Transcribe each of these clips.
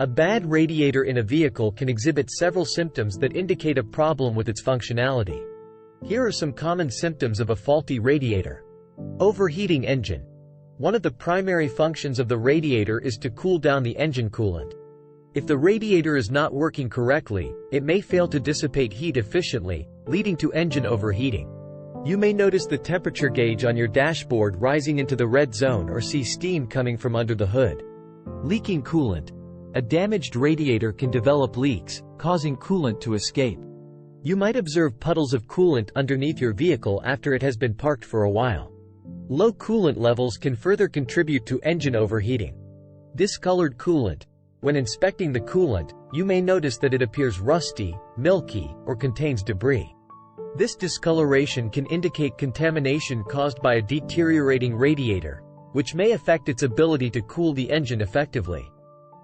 A bad radiator in a vehicle can exhibit several symptoms that indicate a problem with its functionality. Here are some common symptoms of a faulty radiator. Overheating engine. One of the primary functions of the radiator is to cool down the engine coolant. If the radiator is not working correctly, it may fail to dissipate heat efficiently, leading to engine overheating. You may notice the temperature gauge on your dashboard rising into the red zone or see steam coming from under the hood. Leaking coolant. A damaged radiator can develop leaks, causing coolant to escape. You might observe puddles of coolant underneath your vehicle after it has been parked for a while. Low coolant levels can further contribute to engine overheating. Discolored coolant. When inspecting the coolant, you may notice that it appears rusty, milky, or contains debris. This discoloration can indicate contamination caused by a deteriorating radiator, which may affect its ability to cool the engine effectively.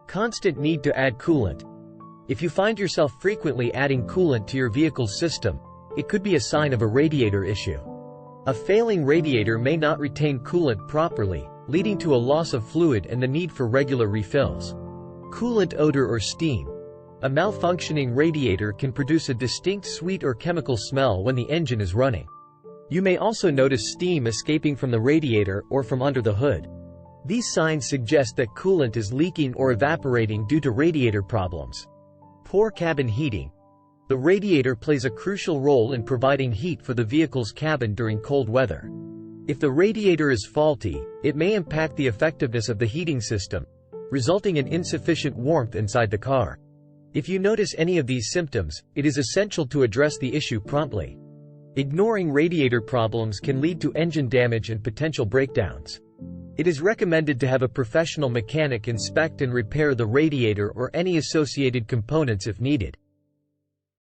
Constant need to add coolant. If you find yourself frequently adding coolant to your vehicle's system, it could be a sign of a radiator issue. A failing radiator may not retain coolant properly, leading to a loss of fluid and the need for regular refills. Coolant odor or steam. A malfunctioning radiator can produce a distinct sweet or chemical smell when the engine is running. You may also notice steam escaping from the radiator or from under the hood. These signs suggest that coolant is leaking or evaporating due to radiator problems. Poor cabin heating. The radiator plays a crucial role in providing heat for the vehicle's cabin during cold weather. If the radiator is faulty, it may impact the effectiveness of the heating system, resulting in insufficient warmth inside the car. If you notice any of these symptoms, it is essential to address the issue promptly. Ignoring radiator problems can lead to engine damage and potential breakdowns. It is recommended to have a professional mechanic inspect and repair the radiator or any associated components if needed.